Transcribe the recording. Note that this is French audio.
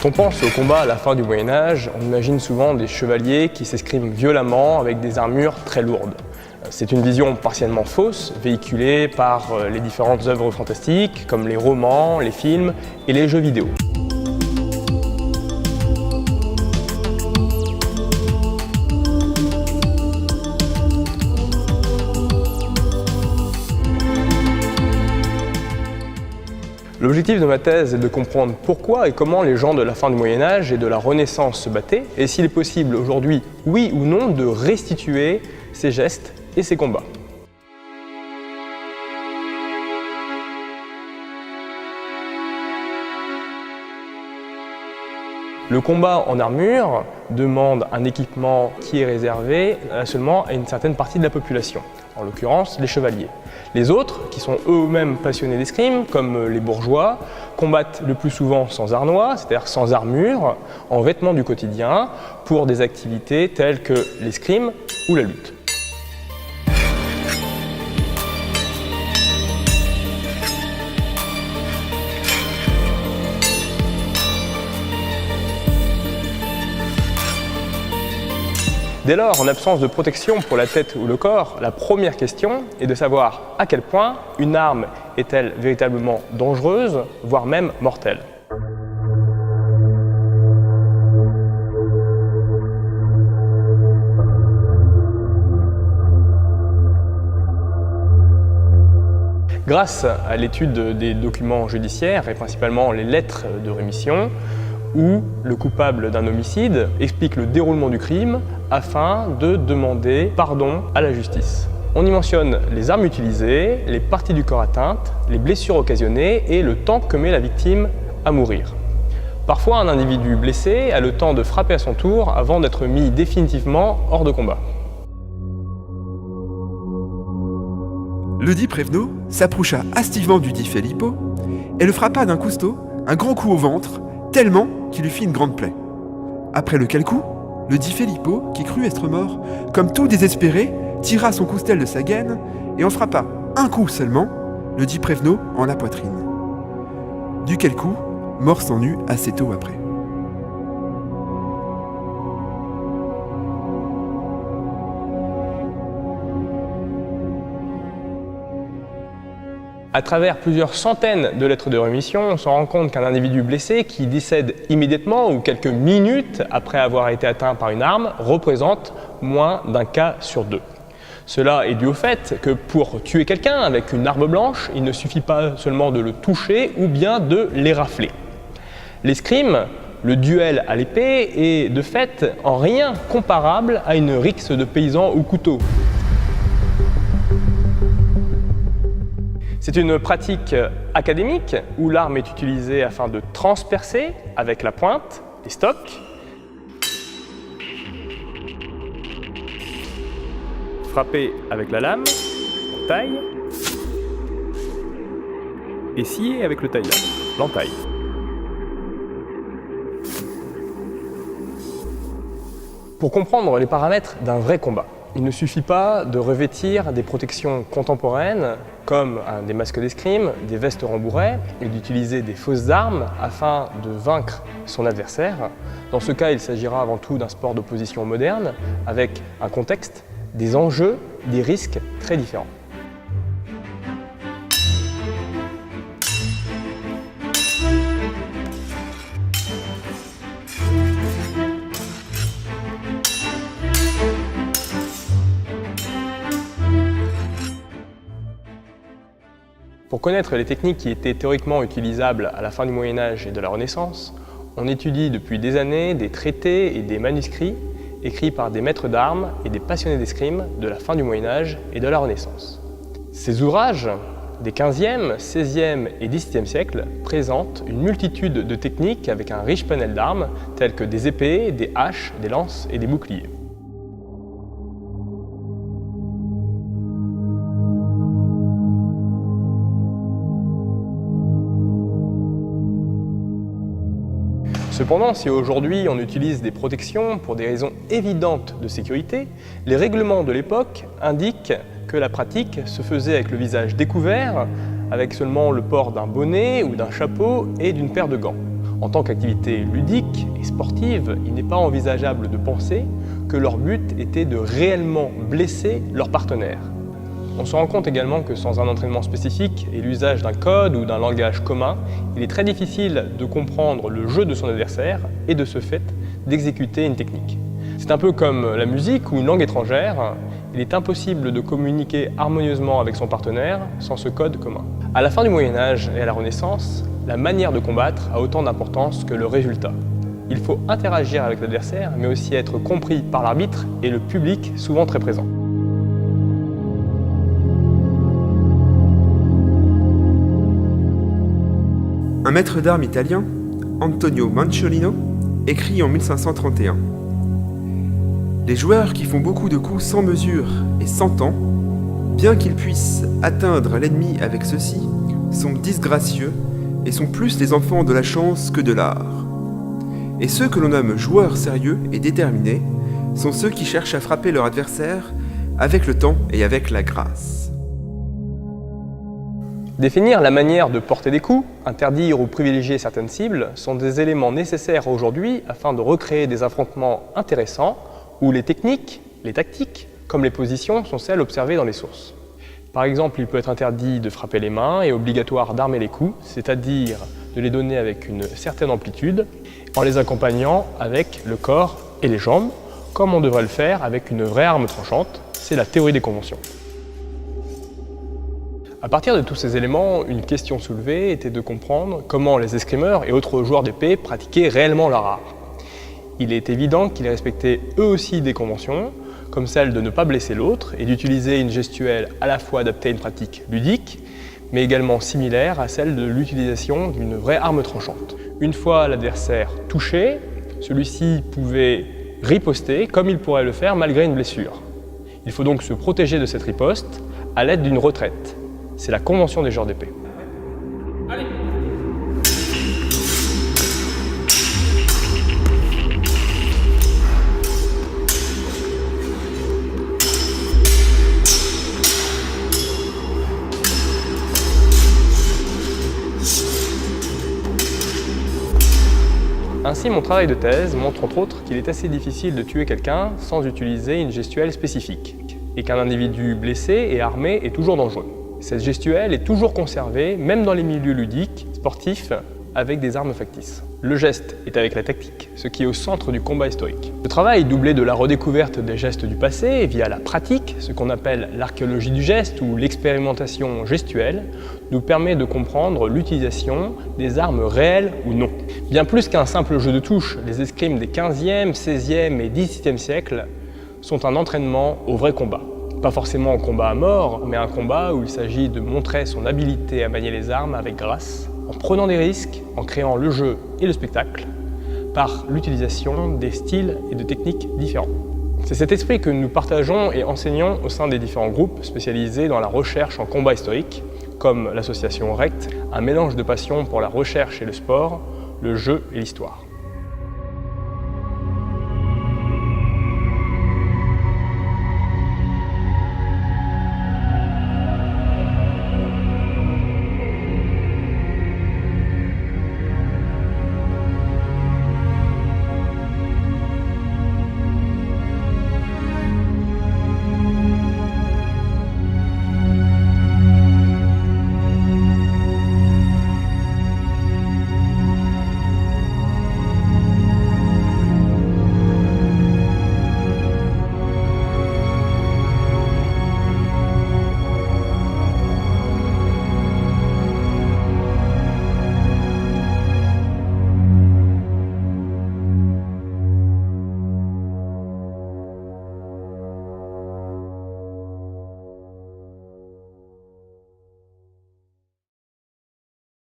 Quand on pense au combat à la fin du Moyen-Âge, on imagine souvent des chevaliers qui s'escriment violemment avec des armures très lourdes. C'est une vision partiellement fausse, véhiculée par les différentes œuvres fantastiques, comme les romans, les films et les jeux vidéo. L'objectif de ma thèse est de comprendre pourquoi et comment les gens de la fin du Moyen-Âge et de la Renaissance se battaient, et s'il est possible aujourd'hui, oui ou non, de restituer ces gestes et ces combats. Le combat en armure demande un équipement qui est réservé seulement à une certaine partie de la population, en l'occurrence les chevaliers. Les autres, qui sont eux-mêmes passionnés d'escrime, comme les bourgeois, combattent le plus souvent sans harnois, c'est-à-dire sans armure, en vêtements du quotidien, pour des activités telles que l'escrime ou la lutte. Dès lors, en absence de protection pour la tête ou le corps, la première question est de savoir à quel point une arme est-elle véritablement dangereuse, voire même mortelle. Grâce à l'étude des documents judiciaires et principalement les lettres de rémission, où le coupable d'un homicide explique le déroulement du crime afin de demander pardon à la justice. On y mentionne les armes utilisées, les parties du corps atteintes, les blessures occasionnées et le temps que met la victime à mourir. Parfois, un individu blessé a le temps de frapper à son tour avant d'être mis définitivement hors de combat. Le dit Prévenot s'approcha hastivement du dit Filippo et le frappa d'un cousteau un grand coup au ventre, tellement qu'il lui fit une grande plaie. Après lequel coup, le dit Filippo, qui crut être mort, comme tout désespéré, tira son coustel de sa gaine et en frappa un coup seulement, le dit Prévenot en la poitrine. Duquel coup, mort s'en eut assez tôt après. À travers plusieurs centaines de lettres de rémission, on se rend compte qu'un individu blessé qui décède immédiatement ou quelques minutes après avoir été atteint par une arme représente moins d'un cas sur deux. Cela est dû au fait que pour tuer quelqu'un avec une arme blanche, il ne suffit pas seulement de le toucher ou bien de l'érafler. L'escrime, le duel à l'épée, est de fait en rien comparable à une rixe de paysan au couteau. C'est une pratique académique où l'arme est utilisée afin de transpercer avec la pointe les stocks, frapper avec la lame, la taille, et scier avec le taille-lame, l'entaille. Pour comprendre les paramètres d'un vrai combat, il ne suffit pas de revêtir des protections contemporaines comme des masques d'escrime, des vestes rembourrées et d'utiliser des fausses armes afin de vaincre son adversaire. Dans ce cas, il s'agira avant tout d'un sport d'opposition moderne avec un contexte, des enjeux, des risques très différents. Pour connaître les techniques qui étaient théoriquement utilisables à la fin du Moyen-Âge et de la Renaissance, on étudie depuis des années des traités et des manuscrits écrits par des maîtres d'armes et des passionnés d'escrime de la fin du Moyen-Âge et de la Renaissance. Ces ouvrages des 15e, 16e et 17e siècles présentent une multitude de techniques avec un riche panel d'armes telles que des épées, des haches, des lances et des boucliers. Cependant, si aujourd'hui on utilise des protections pour des raisons évidentes de sécurité, les règlements de l'époque indiquent que la pratique se faisait avec le visage découvert, avec seulement le port d'un bonnet ou d'un chapeau et d'une paire de gants. En tant qu'activité ludique et sportive, il n'est pas envisageable de penser que leur but était de réellement blesser leur partenaire. On se rend compte également que sans un entraînement spécifique et l'usage d'un code ou d'un langage commun, il est très difficile de comprendre le jeu de son adversaire et de ce fait d'exécuter une technique. C'est un peu comme la musique ou une langue étrangère, il est impossible de communiquer harmonieusement avec son partenaire sans ce code commun. À la fin du Moyen-Âge et à la Renaissance, la manière de combattre a autant d'importance que le résultat. Il faut interagir avec l'adversaire, mais aussi être compris par l'arbitre et le public, souvent très présent. Un maître d'armes italien, Antonio Manciolino, écrit en 1531 : les joueurs qui font beaucoup de coups sans mesure et sans temps, bien qu'ils puissent atteindre l'ennemi avec ceux-ci, sont disgracieux et sont plus les enfants de la chance que de l'art. Et ceux que l'on nomme joueurs sérieux et déterminés sont ceux qui cherchent à frapper leur adversaire avec le temps et avec la grâce. Définir la manière de porter des coups, interdire ou privilégier certaines cibles sont des éléments nécessaires aujourd'hui afin de recréer des affrontements intéressants où les techniques, les tactiques, comme les positions, sont celles observées dans les sources. Par exemple, il peut être interdit de frapper les mains et obligatoire d'armer les coups, c'est-à-dire de les donner avec une certaine amplitude, en les accompagnant avec le corps et les jambes, comme on devrait le faire avec une vraie arme tranchante. C'est la théorie des conventions. À partir de tous ces éléments, une question soulevée était de comprendre comment les escrimeurs et autres joueurs d'épée pratiquaient réellement leur art. Il est évident qu'ils respectaient eux aussi des conventions, comme celle de ne pas blesser l'autre et d'utiliser une gestuelle à la fois adaptée à une pratique ludique, mais également similaire à celle de l'utilisation d'une vraie arme tranchante. Une fois l'adversaire touché, celui-ci pouvait riposter comme il pourrait le faire malgré une blessure. Il faut donc se protéger de cette riposte à l'aide d'une retraite. C'est la convention des joueurs d'épée. Allez. Ainsi, mon travail de thèse montre entre autres qu'il est assez difficile de tuer quelqu'un sans utiliser une gestuelle spécifique et qu'un individu blessé et armé est toujours dangereux. Cette gestuelle est toujours conservée, même dans les milieux ludiques, sportifs, avec des armes factices. Le geste est avec la tactique, ce qui est au centre du combat historique. Ce travail, doublé de la redécouverte des gestes du passé via la pratique, ce qu'on appelle l'archéologie du geste ou l'expérimentation gestuelle, nous permet de comprendre l'utilisation des armes réelles ou non. Bien plus qu'un simple jeu de touche, les escrimes des 15e, 16e et 17e siècles sont un entraînement au vrai combat. Pas forcément un combat à mort, mais un combat où il s'agit de montrer son habileté à manier les armes avec grâce, en prenant des risques, en créant le jeu et le spectacle, par l'utilisation des styles et de techniques différents. C'est cet esprit que nous partageons et enseignons au sein des différents groupes spécialisés dans la recherche en combat historique, comme l'association RECT, un mélange de passion pour la recherche et le sport, le jeu et l'histoire.